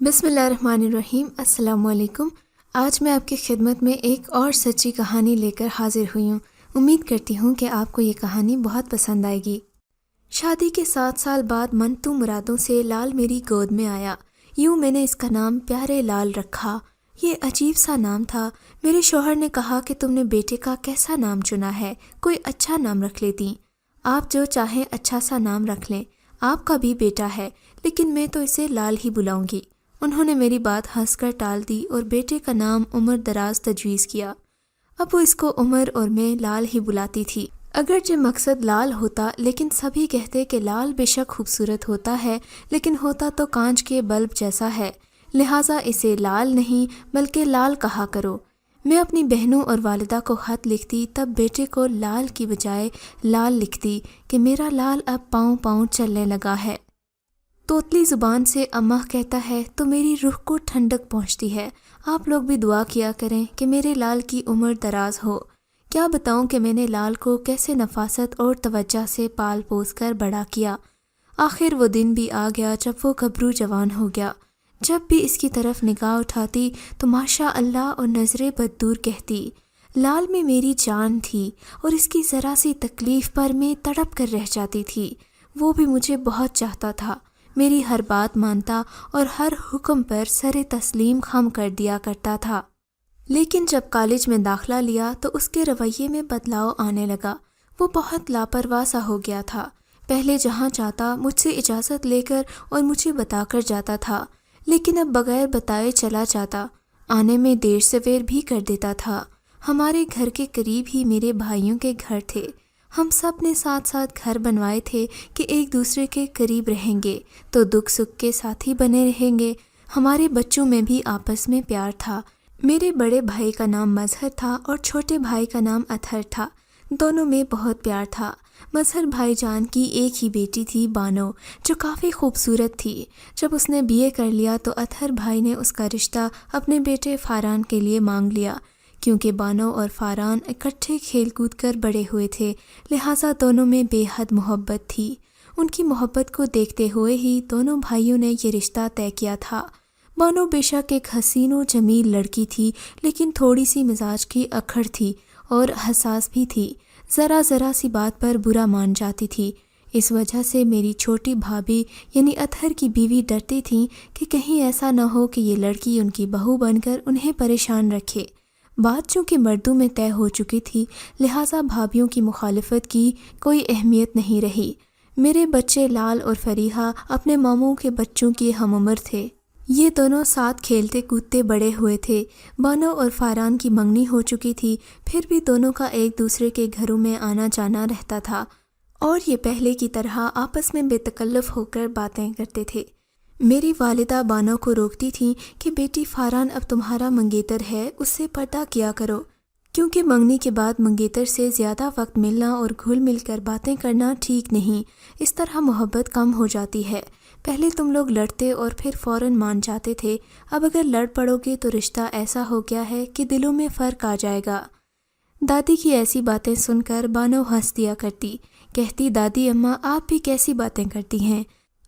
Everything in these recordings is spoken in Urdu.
بسم اللہ الرحمن الرحیم۔ السلام علیکم۔ آج میں آپ کی خدمت میں ایک اور سچی کہانی لے کر حاضر ہوئی ہوں۔ امید کرتی ہوں کہ آپ کو یہ کہانی بہت پسند آئے گی۔ شادی کے 7 سال بعد منتو مرادوں سے لال میری گود میں آیا، یوں میں نے اس کا نام پیارے لال رکھا۔ یہ عجیب سا نام تھا۔ میرے شوہر نے کہا کہ تم نے بیٹے کا کیسا نام چنا ہے، کوئی اچھا نام رکھ لیتی۔ آپ جو چاہیں اچھا سا نام رکھ لیں، آپ کا بھی بیٹا ہے، لیکن میں تو اسے لال ہی بلاؤں گی۔ انہوں نے میری بات ہنس کر ٹال دی اور بیٹے کا نام عمر دراز تجویز کیا۔ اب وہ اس کو عمر اور میں لال ہی بلاتی تھی۔ اگرچہ مقصد لال ہوتا، لیکن سبھی کہتے کہ لال بے شک خوبصورت ہوتا ہے، لیکن ہوتا تو کانچ کے بلب جیسا ہے، لہٰذا اسے لال نہیں بلکہ لال کہا کرو۔ میں اپنی بہنوں اور والدہ کو خط لکھتی تب بیٹے کو لال کی بجائے لال لکھتی کہ میرا لال اب پاؤں پاؤں چلنے لگا ہے۔ توتلی زبان سے اماں کہتا ہے تو میری روح کو ٹھنڈک پہنچتی ہے۔ آپ لوگ بھی دعا کیا کریں کہ میرے لال کی عمر دراز ہو۔ کیا بتاؤں کہ میں نے لال کو کیسے نفاست اور توجہ سے پال پوس کر بڑا کیا۔ آخر وہ دن بھی آ گیا جب وہ گبرو جوان ہو گیا۔ جب بھی اس کی طرف نگاہ اٹھاتی تو ماشاء اللہ اور نظر بددور کہتی۔ لال میں میری جان تھی اور اس کی ذرا سی تکلیف پر میں تڑپ کر رہ جاتی تھی۔ وہ بھی مجھے بہت چاہتا تھا، میری ہر بات مانتا اور ہر حکم پر سر تسلیم خم کر دیا کرتا تھا۔ لیکن جب کالج میں داخلہ لیا تو اس کے رویے میں بدلاؤ آنے لگا۔ وہ بہت لاپرواہ سا ہو گیا تھا۔ پہلے جہاں چاہتا مجھ سے اجازت لے کر اور مجھے بتا کر جاتا تھا، لیکن اب بغیر بتائے چلا جاتا، آنے میں دیر سویر بھی کر دیتا تھا۔ ہمارے گھر کے قریب ہی میرے بھائیوں کے گھر تھے۔ ہم سب نے ساتھ ساتھ گھر بنوائے تھے کہ ایک دوسرے کے قریب رہیں گے تو دکھ سکھ کے ساتھی بنے رہیں گے۔ ہمارے بچوں میں بھی آپس میں پیار تھا۔ میرے بڑے بھائی کا نام مظہر تھا اور چھوٹے بھائی کا نام اطہر تھا۔ دونوں میں بہت پیار تھا۔ مظہر بھائی جان کی ایک ہی بیٹی تھی بانو، جو کافی خوبصورت تھی۔ جب اس نے BA کر لیا تو اطہر بھائی نے اس کا رشتہ اپنے بیٹے فاران کے لیے مانگ لیا۔ کیونکہ بانو اور فاران اکٹھے کھیل کود کر بڑے ہوئے تھے، لہٰذا دونوں میں بے حد محبت تھی۔ ان کی محبت کو دیکھتے ہوئے ہی دونوں بھائیوں نے یہ رشتہ طے کیا تھا۔ بانو بے شک ایک حسین و جمیل لڑکی تھی، لیکن تھوڑی سی مزاج کی اکھڑ تھی اور حساس بھی تھی۔ ذرا سی بات پر برا مان جاتی تھی۔ اس وجہ سے میری چھوٹی بھابھی یعنی اطہر کی بیوی ڈرتی تھیں کہ کہیں ایسا نہ ہو کہ یہ لڑکی ان کی بہو بن کر انہیں پریشان رکھے۔ بات چونکہ مردوں میں طے ہو چکی تھی، لہٰذا بھابھیوں کی مخالفت کی کوئی اہمیت نہیں رہی۔ میرے بچے لال اور فریحہ اپنے ماموں کے بچوں کی ہم عمر تھے۔ یہ دونوں ساتھ کھیلتے کودتے بڑے ہوئے تھے۔ بانو اور فاران کی منگنی ہو چکی تھی، پھر بھی دونوں کا ایک دوسرے کے گھروں میں آنا جانا رہتا تھا، اور یہ پہلے کی طرح آپس میں بے تکلف ہو کر باتیں کرتے تھے۔ میری والدہ بانو کو روکتی تھیں کہ بیٹی فاران اب تمہارا منگیتر ہے، اس سے پردہ کیا کرو، کیونکہ منگنی کے بعد منگیتر سے زیادہ وقت ملنا اور گھل مل کر باتیں کرنا ٹھیک نہیں، اس طرح محبت کم ہو جاتی ہے۔ پہلے تم لوگ لڑتے اور پھر فوراً مان جاتے تھے، اب اگر لڑ پڑو گے تو رشتہ ایسا ہو گیا ہے کہ دلوں میں فرق آ جائے گا۔ دادی کی ایسی باتیں سن کر بانو ہنس دیا کرتی، کہتی دادی اماں آپ بھی کیسی باتیں کرتی ہیں،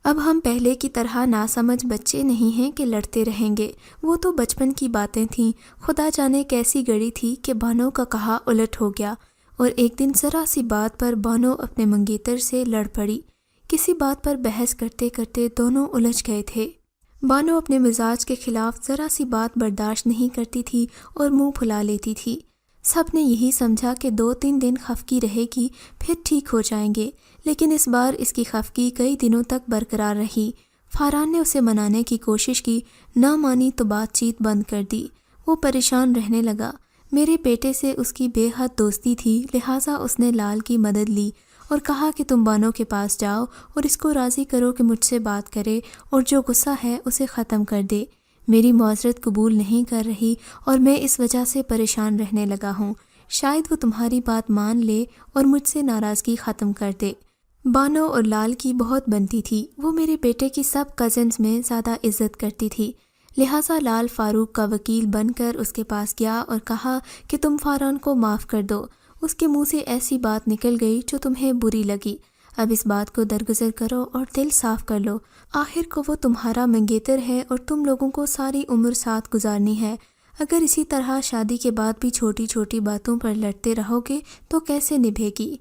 اب ہم پہلے کی طرح ناسمجھ بچے نہیں ہیں کہ لڑتے رہیں گے، وہ تو بچپن کی باتیں تھیں۔ خدا جانے کیسی گڑی تھی کہ بانو کا کہا الٹ ہو گیا، اور ایک دن ذرا سی بات پر بانو اپنے منگیتر سے لڑ پڑی۔ کسی بات پر بحث کرتے کرتے دونوں الجھ گئے تھے۔ بانو اپنے مزاج کے خلاف ذرا سی بات برداشت نہیں کرتی تھی اور منہ پھلا لیتی تھی۔ سب نے یہی سمجھا کہ 2-3 دن خفگی رہے گی پھر ٹھیک ہو جائیں گے، لیکن اس بار اس کی خفگی کئی دنوں تک برقرار رہی۔ فاران نے اسے منانے کی کوشش کی، نہ مانی تو بات چیت بند کر دی۔ وہ پریشان رہنے لگا۔ میرے بیٹے سے اس کی بے حد دوستی تھی، لہٰذا اس نے لال کی مدد لی اور کہا کہ تم بانو کے پاس جاؤ اور اس کو راضی کرو کہ مجھ سے بات کرے اور جو غصہ ہے اسے ختم کر دے۔ میری معذرت قبول نہیں کر رہی اور میں اس وجہ سے پریشان رہنے لگا ہوں، شاید وہ تمہاری بات مان لے اور مجھ سے ناراضگی ختم کر دے۔ بانو اور لال کی بہت بنتی تھی، وہ میرے بیٹے کی سب کزنز میں زیادہ عزت کرتی تھی، لہٰذا لال فاروق کا وکیل بن کر اس کے پاس گیا اور کہا کہ تم فاران کو معاف کر دو۔ اس کے منہ سے ایسی بات نکل گئی جو تمہیں بری لگی۔ اب اس بات کو درگزر کرو اور دل صاف کر لو، آخر کو وہ تمہارا منگیتر ہے اور تم لوگوں کو ساری عمر ساتھ گزارنی ہے۔ اگر اسی طرح شادی کے بعد بھی چھوٹی چھوٹی باتوں پر لڑتے رہو گے تو کیسے نبھے گی؟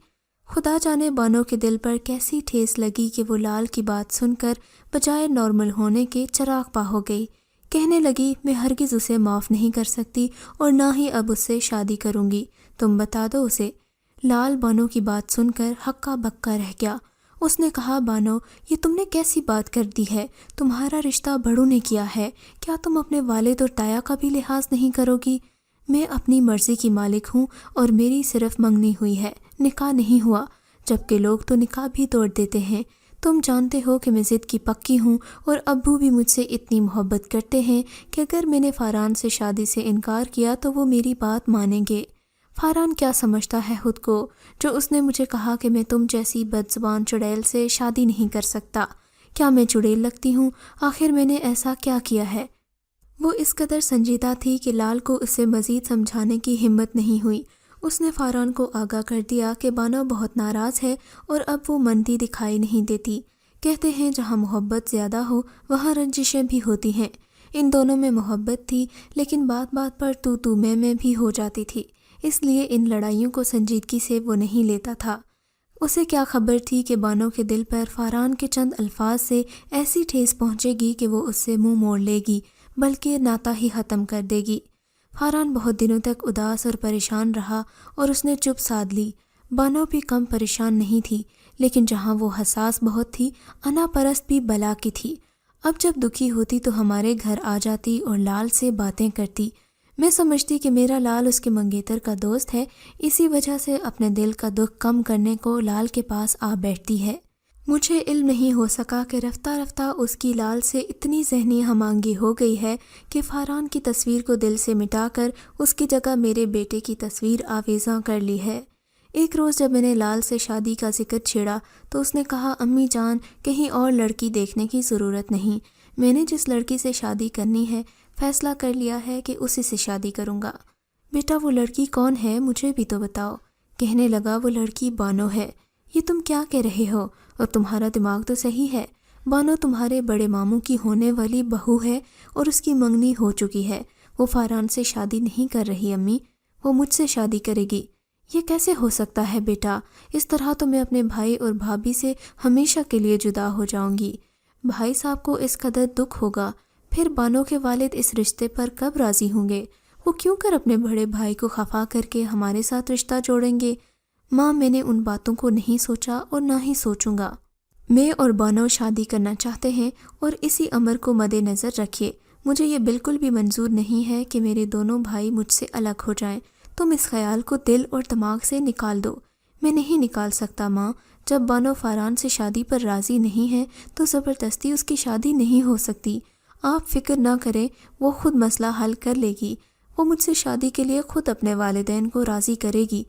خدا جانے بانو کے دل پر کیسی ٹھیس لگی کہ وہ لال کی بات سن کر بجائے نارمل ہونے کے چراغ پا ہو گئی۔ کہنے لگی میں ہرگز اسے معاف نہیں کر سکتی اور نہ ہی اب اس سے شادی کروں گی، تم بتا دو اسے۔ لال بانو کی بات سن کر ہکا بکا رہ گیا۔ اس نے کہا بانو یہ تم نے کیسی بات کر دی ہے؟ تمہارا رشتہ بڑوں نے کیا ہے، کیا تم اپنے والد اور تایا کا بھی لحاظ نہیں کرو گی؟ میں اپنی مرضی کی مالک ہوں اور میری صرف منگنی ہوئی ہے، نکاح نہیں ہوا، جبکہ لوگ تو نکاح بھی توڑ دیتے ہیں۔ تم جانتے ہو کہ میں ضد کی پکی ہوں اور ابو بھی مجھ سے اتنی محبت کرتے ہیں کہ اگر میں نے فاران سے شادی سے انکار کیا تو وہ میری بات مانیں گے۔ فاران کیا سمجھتا ہے خود کو جو اس نے مجھے کہا کہ میں تم جیسی بدزبان چڑیل سے شادی نہیں کر سکتا؟ کیا میں چڑیل لگتی ہوں؟ آخر میں نے ایسا کیا کیا ہے؟ وہ اس قدر سنجیدہ تھی کہ لال کو اسے مزید سمجھانے کی ہمت نہیں ہوئی۔ اس نے فاران کو آگاہ کر دیا کہ بانو بہت ناراض ہے اور اب وہ مندی دکھائی نہیں دیتی۔ کہتے ہیں جہاں محبت زیادہ ہو وہاں رنجشیں بھی ہوتی ہیں۔ ان دونوں میں محبت تھی لیکن بات بات پر تو میں بھی ہو جاتی تھی، اس لیے ان لڑائیوں کو سنجیدگی سے وہ نہیں لیتا تھا۔ اسے کیا خبر تھی کہ بانو کے دل پر فاران کے چند الفاظ سے ایسی ٹھیس پہنچے گی کہ وہ اس سے منہ موڑ لے گی بلکہ ناتا ہی ختم کر دے گی۔ فاران بہت دنوں تک اداس اور پریشان رہا اور اس نے چپ سادھ لی۔ بانو بھی کم پریشان نہیں تھی، لیکن جہاں وہ حساس بہت تھی، انا پرست بھی بلا کی تھی۔ اب جب دکھی ہوتی تو ہمارے گھر آ جاتی اور لال سے باتیں کرتی۔ میں سمجھتی کہ میرا لال اس کے منگیتر کا دوست ہے، اسی وجہ سے اپنے دل کا دکھ کم کرنے کو لال کے پاس آ بیٹھتی ہے۔ مجھے علم نہیں ہو سکا کہ رفتہ رفتہ اس کی لال سے اتنی ذہنی ہم آہنگی ہو گئی ہے کہ فاران کی تصویر کو دل سے مٹا کر اس کی جگہ میرے بیٹے کی تصویر آویزاں کر لی ہے۔ ایک روز جب میں نے لال سے شادی کا ذکر چھیڑا تو اس نے کہا امی جان کہیں اور لڑکی دیکھنے کی ضرورت نہیں، میں نے جس لڑکی سے شادی کرنی ہے فیصلہ کر لیا ہے کہ اسی سے شادی کروں گا۔ بیٹا وہ لڑکی کون ہے مجھے بھی تو بتاؤ۔ کہنے لگا وہ لڑکی بانو ہے۔ یہ تم کیا کہہ رہے ہو؟ اور تمہارا دماغ تو صحیح ہے، بانو تمہارے بڑے ماموں کی ہونے والی بہو ہے اور اس کی منگنی ہو چکی ہے۔ وہ فاران سے شادی نہیں کر رہی امی، وہ مجھ سے شادی کرے گی۔ یہ کیسے ہو سکتا ہے بیٹا؟ اس طرح تو میں اپنے بھائی اور بھابھی سے ہمیشہ کے لیے جدا ہو جاؤں گی۔ بھائی صاحب کو اس قدر دکھ ہوگا، پھر بانو کے والد اس رشتے پر کب راضی ہوں گے؟ وہ کیوں کر اپنے بڑے بھائی کو خفا کر کے ہمارے ساتھ رشتہ جوڑیں گے؟ ماں میں نے ان باتوں کو نہیں سوچا اور نہ ہی سوچوں گا۔ میں اور بانو شادی کرنا چاہتے ہیں اور اسی امر کو مد نظر رکھیے۔ مجھے یہ بالکل بھی منظور نہیں ہے کہ میرے دونوں بھائی مجھ سے الگ ہو جائیں۔ تم اس خیال کو دل اور دماغ سے نکال دو۔ میں نہیں نکال سکتا ماں، جب بانو فاران سے شادی پر راضی نہیں ہے تو زبردستی اس کی شادی نہیں ہو سکتی۔ آپ فکر نہ کریں، وہ خود مسئلہ حل کر لے گی۔ وہ مجھ سے شادی کے لیے خود اپنے والدین کو راضی کرے گی۔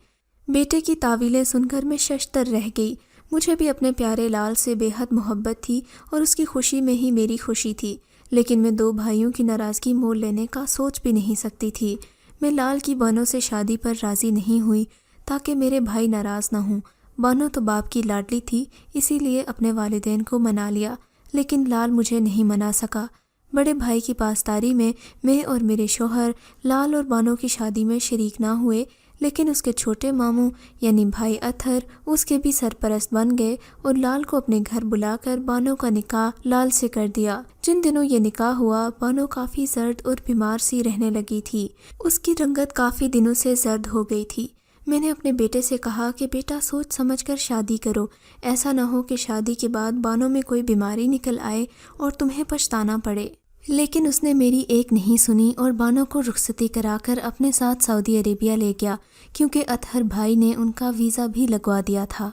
بیٹے کی تعویلیں سن کر میں ششدر رہ گئی۔ مجھے بھی اپنے پیارے لال سے بے حد محبت تھی اور اس کی خوشی میں ہی میری خوشی تھی، لیکن میں دو بھائیوں کی ناراضگی مول لینے کا سوچ بھی نہیں سکتی تھی۔ میں لال کی بانو سے شادی پر راضی نہیں ہوئی تاکہ میرے بھائی ناراض نہ ہوں۔ بانو تو باپ کی لاڈلی تھی، اسی لیے اپنے والدین کو منا لیا، لیکن لال مجھے نہیں منا سکا۔ بڑے بھائی کی پاسداری میں اور میرے شوہر لال اور بانو کی شادی میں شریک نہ ہوئے، لیکن اس کے چھوٹے ماموں یعنی بھائی اطہر اس کے بھی سرپرست بن گئے اور لال کو اپنے گھر بلا کر بانو کا نکاح لال سے کر دیا۔ جن دنوں یہ نکاح ہوا بانو کافی زرد اور بیمار سی رہنے لگی تھی۔ اس کی رنگت کافی دنوں سے زرد ہو گئی تھی۔ میں نے اپنے بیٹے سے کہا کہ بیٹا سوچ سمجھ کر شادی کرو، ایسا نہ ہو کہ شادی کے بعد بانو میں کوئی بیماری نکل آئے اور تمہیں پچھتانا پڑے۔ لیکن اس نے میری ایک نہیں سنی اور بانو کو رخصتی کرا کر اپنے ساتھ سعودی عربیہ لے گیا، کیونکہ اطہر بھائی نے ان کا ویزا بھی لگوا دیا تھا۔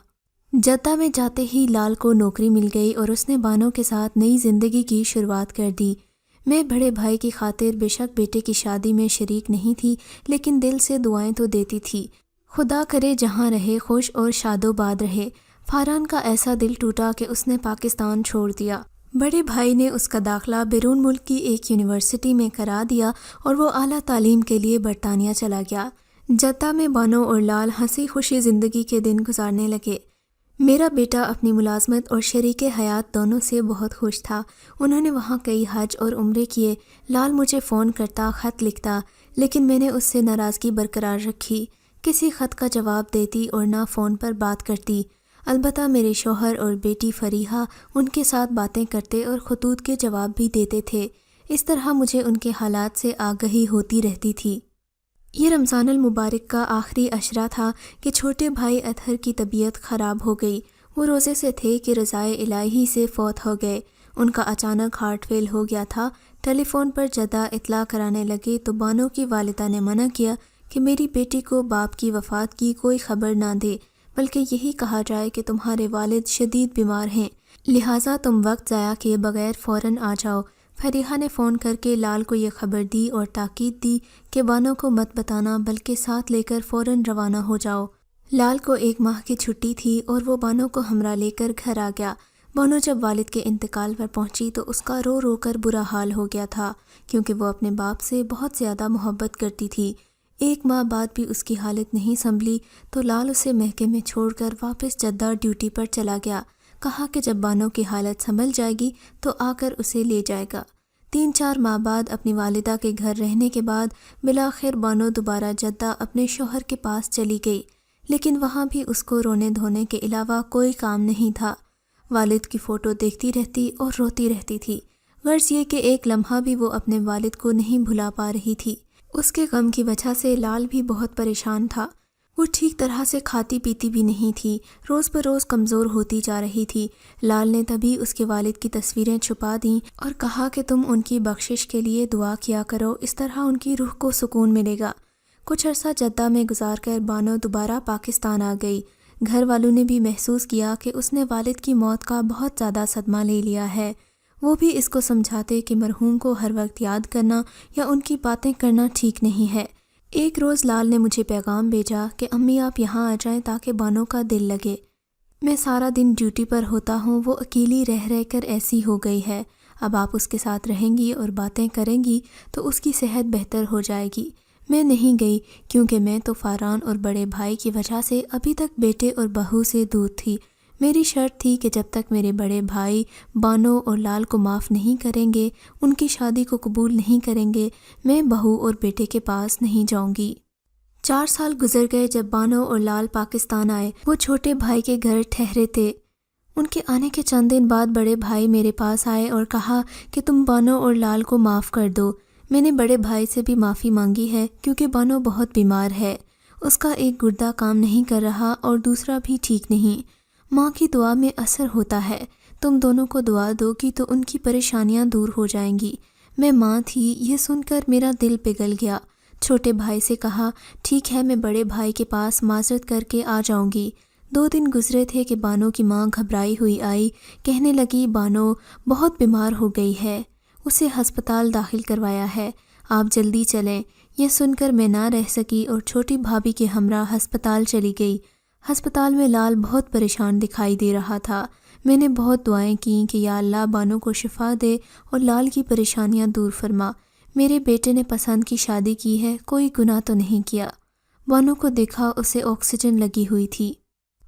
جدہ میں جاتے ہی لال کو نوکری مل گئی اور اس نے بانو کے ساتھ نئی زندگی کی شروعات کر دی۔ میں بڑے بھائی کی خاطر بے شک بیٹے کی شادی میں شریک نہیں تھی، لیکن دل سے دعائیں تو دیتی تھی، خدا کرے جہاں رہے خوش اور شاد و باد رہے۔ فاران کا ایسا دل ٹوٹا کہ اس نے پاکستان چھوڑ دیا۔ بڑے بھائی نے اس کا داخلہ بیرون ملک کی ایک یونیورسٹی میں کرا دیا اور وہ اعلیٰ تعلیم کے لیے برطانیہ چلا گیا۔ جدہ میں بانو اور لال ہنسی خوشی زندگی کے دن گزارنے لگے۔ میرا بیٹا اپنی ملازمت اور شریک حیات دونوں سے بہت خوش تھا۔ انہوں نے وہاں کئی حج اور عمرے کیے۔ لال مجھے فون کرتا، خط لکھتا، لیکن میں نے اس سے ناراضگی برقرار رکھی۔ کسی خط کا جواب دیتی اور نہ فون پر بات کرتی۔ البتہ میرے شوہر اور بیٹی فریحہ ان کے ساتھ باتیں کرتے اور خطوط کے جواب بھی دیتے تھے۔ اس طرح مجھے ان کے حالات سے آگہی ہوتی رہتی تھی۔ یہ رمضان المبارک کا آخری عشرہ تھا کہ چھوٹے بھائی اطہر کی طبیعت خراب ہو گئی۔ وہ روزے سے تھے کہ رضائے الہی سے فوت ہو گئے۔ ان کا اچانک ہارٹ فیل ہو گیا تھا۔ ٹیلی فون پر جدہ اطلاع کرانے لگے تو بانو کی والدہ نے منع کیا کہ میری بیٹی کو باپ کی وفات کی کوئی خبر نہ دے، بلکہ یہی کہا جائے کہ تمہارے والد شدید بیمار ہیں، لہٰذا تم وقت ضائع کیے بغیر فوراً آ جاؤ۔ فریحہ نے فون کر کے لال کو یہ خبر دی اور تاکید دی کہ بانو کو مت بتانا بلکہ ساتھ لے کر فوراً روانہ ہو جاؤ۔ لال کو 1 ماہ کی چھٹی تھی اور وہ بانو کو ہمراہ لے کر گھر آ گیا۔ بانو جب والد کے انتقال پر پہنچی تو اس کا رو رو کر برا حال ہو گیا تھا، کیونکہ وہ اپنے باپ سے بہت زیادہ محبت کرتی تھی۔ 1 ماہ بعد بھی اس کی حالت نہیں سنبھلی تو لال اسے مہکے میں چھوڑ کر واپس جدہ ڈیوٹی پر چلا گیا۔ کہا کہ جب بانو کی حالت سنبھل جائے گی تو آ کر اسے لے جائے گا۔ 3-4 ماہ بعد اپنی والدہ کے گھر رہنے کے بعد بالآخر بانو دوبارہ جدہ اپنے شوہر کے پاس چلی گئی، لیکن وہاں بھی اس کو رونے دھونے کے علاوہ کوئی کام نہیں تھا۔ والد کی فوٹو دیکھتی رہتی اور روتی رہتی تھی، غرض یہ کہ ایک لمحہ بھی وہ اپنے والد کو نہیں بھلا پا رہی تھی۔ اس کے غم کی وجہ سے لال بھی بہت پریشان تھا۔ وہ ٹھیک طرح سے کھاتی پیتی بھی نہیں تھی، روز بروز کمزور ہوتی جا رہی تھی۔ لال نے تبھی اس کے والد کی تصویریں چھپا دیں اور کہا کہ تم ان کی بخشش کے لیے دعا کیا کرو، اس طرح ان کی روح کو سکون ملے گا۔ کچھ عرصہ جدہ میں گزار کر بانو دوبارہ پاکستان آ گئی۔ گھر والوں نے بھی محسوس کیا کہ اس نے والد کی موت کا بہت زیادہ صدمہ لے لیا ہے۔ وہ بھی اس کو سمجھاتے کہ مرحوم کو ہر وقت یاد کرنا یا ان کی باتیں کرنا ٹھیک نہیں ہے۔ ایک روز لال نے مجھے پیغام بھیجا کہ امی آپ یہاں آ جائیں تاکہ بانو کا دل لگے۔ میں سارا دن ڈیوٹی پر ہوتا ہوں، وہ اکیلی رہ رہ کر ایسی ہو گئی ہے۔ اب آپ اس کے ساتھ رہیں گی اور باتیں کریں گی تو اس کی صحت بہتر ہو جائے گی۔ میں نہیں گئی کیونکہ میں تو فاران اور بڑے بھائی کی وجہ سے ابھی تک بیٹے اور بہو سے دور تھی۔ میری شرط تھی کہ جب تک میرے بڑے بھائی بانو اور لال کو معاف نہیں کریں گے، ان کی شادی کو قبول نہیں کریں گے، میں بہو اور بیٹے کے پاس نہیں جاؤں گی۔ 4 سال گزر گئے جب بانو اور لال پاکستان آئے۔ وہ چھوٹے بھائی کے گھر ٹھہرے تھے۔ ان کے آنے کے چند دن بعد بڑے بھائی میرے پاس آئے اور کہا کہ تم بانو اور لال کو معاف کر دو۔ میں نے بڑے بھائی سے بھی معافی مانگی ہے کیونکہ بانو بہت بیمار ہے۔ اس کا ایک گردہ کام نہیں کر رہا اور دوسرا بھی ٹھیک نہیں۔ ماں کی دعا میں اثر ہوتا ہے، تم دونوں کو دعا دو گی تو ان کی پریشانیاں دور ہو جائیں گی۔ میں ماں تھی، یہ سن کر میرا دل پگھل گیا۔ چھوٹے بھائی سے کہا ٹھیک ہے، میں بڑے بھائی کے پاس معذرت کر کے آ جاؤں گی۔ 2 دن گزرے تھے کہ بانو کی ماں گھبرائی ہوئی آئی، کہنے لگی بانو بہت بیمار ہو گئی ہے، اسے ہسپتال داخل کروایا ہے، آپ جلدی چلیں۔ یہ سن کر میں نہ رہ سکی اور چھوٹی بھابھی کے ہمراہ ہسپتال چلی گئی۔ ہسپتال میں لال بہت پریشان دکھائی دے رہا تھا۔ میں نے بہت دعائیں کیں کہ یا اللہ بانو کو شفا دے اور لال کی پریشانیاں دور فرما۔ میرے بیٹے نے پسند کی شادی کی ہے، کوئی گناہ تو نہیں کیا۔ بانو کو دیکھا، اسے آکسیجن لگی ہوئی تھی۔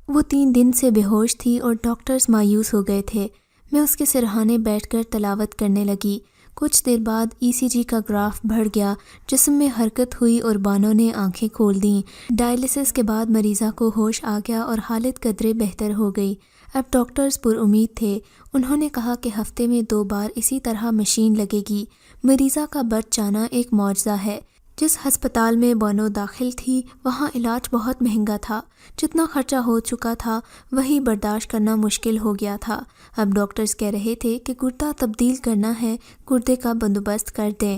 وہ 3 دن سے بے ہوش تھی اور ڈاکٹرز مایوس ہو گئے تھے۔ میں اس کے سرہانے بیٹھ کر تلاوت کرنے لگی۔ کچھ دیر بعد ECG کا گراف بڑھ گیا، جسم میں حرکت ہوئی اور بانو نے آنکھیں کھول دیں۔ ڈائلسس کے بعد مریضہ کو ہوش آ گیا اور حالت قدرے بہتر ہو گئی۔ اب ڈاکٹرز پر امید تھے۔ انہوں نے کہا کہ ہفتے میں 2 بار اسی طرح مشین لگے گی۔ مریضہ کا بچ جانا ایک معجزہ ہے۔ جس ہسپتال میں بانو داخل تھی وہاں علاج بہت مہنگا تھا۔ جتنا خرچہ ہو چکا تھا وہی برداشت کرنا مشکل ہو گیا تھا۔ اب ڈاکٹرز کہہ رہے تھے کہ گردہ تبدیل کرنا ہے، گردے کا بندوبست کر دیں۔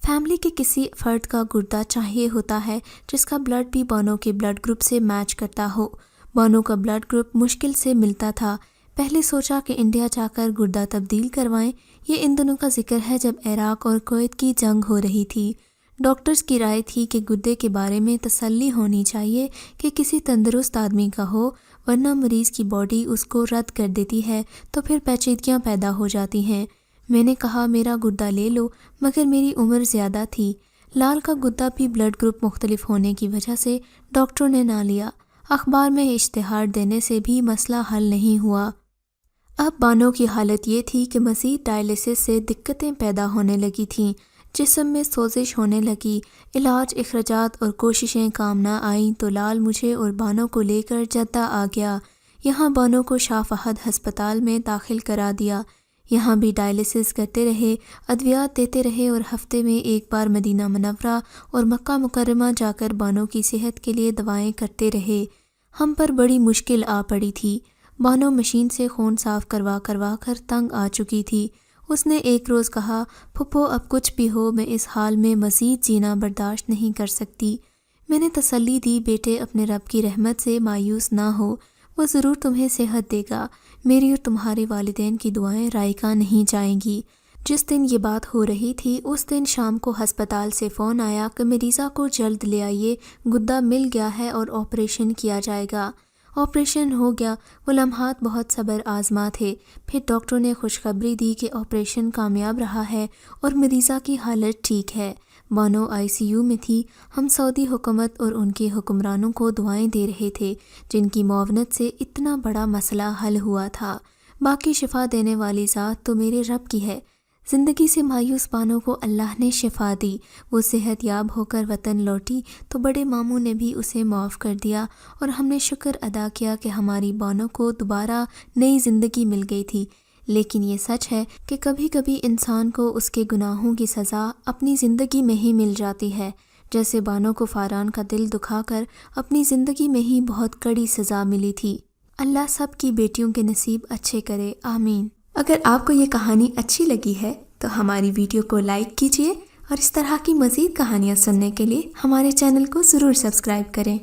فیملی کے کسی فرد کا گردہ چاہیے ہوتا ہے جس کا بلڈ بھی بانو کے بلڈ گروپ سے میچ کرتا ہو۔ بانو کا بلڈ گروپ مشکل سے ملتا تھا۔ پہلے سوچا کہ انڈیا جا کر گردہ تبدیل کروائیں۔ یہ ان دنوں کا ذکر ہے جب عراق اور کویت کی جنگ ہو رہی تھی۔ ڈاکٹرز کی رائے تھی کہ گردے کے بارے میں تسلی ہونی چاہیے کہ کسی تندرست آدمی کا ہو، ورنہ مریض کی باڈی اس کو رد کر دیتی ہے تو پھر پیچیدگیاں پیدا ہو جاتی ہیں۔ میں نے کہا میرا گردہ لے لو، مگر میری عمر زیادہ تھی۔ لال کا گردہ بھی بلڈ گروپ مختلف ہونے کی وجہ سے ڈاکٹروں نے نہ لیا۔ اخبار میں اشتہار دینے سے بھی مسئلہ حل نہیں ہوا۔ اب بانو کی حالت یہ تھی کہ مزید ڈائلسس سے دقتیں پیدا ہونے لگی تھیں، جسم میں سوزش ہونے لگی، علاج، اخراجات اور کوششیں کام نہ آئیں تو لال مجھے اور بانو کو لے کر جدہ آ گیا۔ یہاں بانو کو شاہ فہد ہسپتال میں داخل کرا دیا۔ یہاں بھی ڈائلسس کرتے رہے، ادویات دیتے رہے اور ہفتے میں ایک بار مدینہ منورہ اور مکہ مکرمہ جا کر بانو کی صحت کے لیے دعائیں کرتے رہے۔ ہم پر بڑی مشکل آ پڑی تھی۔ بانو مشین سے خون صاف کروا کر تنگ آ چکی تھی۔ اس نے ایک روز کہا، پھپھو اب کچھ بھی ہو میں اس حال میں مزید جینا برداشت نہیں کر سکتی۔ میں نے تسلی دی، بیٹے اپنے رب کی رحمت سے مایوس نہ ہو، وہ ضرور تمہیں صحت دے گا، میری اور تمہارے والدین کی دعائیں رائگاں نہیں جائیں گی۔ جس دن یہ بات ہو رہی تھی اس دن شام کو ہسپتال سے فون آیا کہ مریضہ کو جلد لے آئیے، گدہ مل گیا ہے اور آپریشن کیا جائے گا۔ آپریشن ہو گیا۔ وہ لمحات بہت صبر آزما تھے۔ پھر ڈاکٹر نے خوشخبری دی کہ آپریشن کامیاب رہا ہے اور مریضہ کی حالت ٹھیک ہے۔ بانو ICU میں تھی۔ ہم سعودی حکومت اور ان کے حکمرانوں کو دعائیں دے رہے تھے جن کی معاونت سے اتنا بڑا مسئلہ حل ہوا تھا۔ باقی شفا دینے والی ذات تو میرے رب کی ہے۔ زندگی سے مایوس بانو کو اللہ نے شفا دی۔ وہ صحت یاب ہو کر وطن لوٹی تو بڑے ماموں نے بھی اسے معاف کر دیا اور ہم نے شکر ادا کیا کہ ہماری بانو کو دوبارہ نئی زندگی مل گئی تھی۔ لیکن یہ سچ ہے کہ کبھی کبھی انسان کو اس کے گناہوں کی سزا اپنی زندگی میں ہی مل جاتی ہے، جیسے بانو کو فاران کا دل دکھا کر اپنی زندگی میں ہی بہت کڑی سزا ملی تھی۔ اللہ سب کی بیٹیوں کے نصیب اچھے کرے، آمین۔ اگر آپ کو یہ کہانی اچھی لگی ہے تو ہماری ویڈیو کو لائک کیجیے اور اس طرح کی مزید کہانیاں سننے کے لیے ہمارے چینل کو ضرور سبسکرائب کریں۔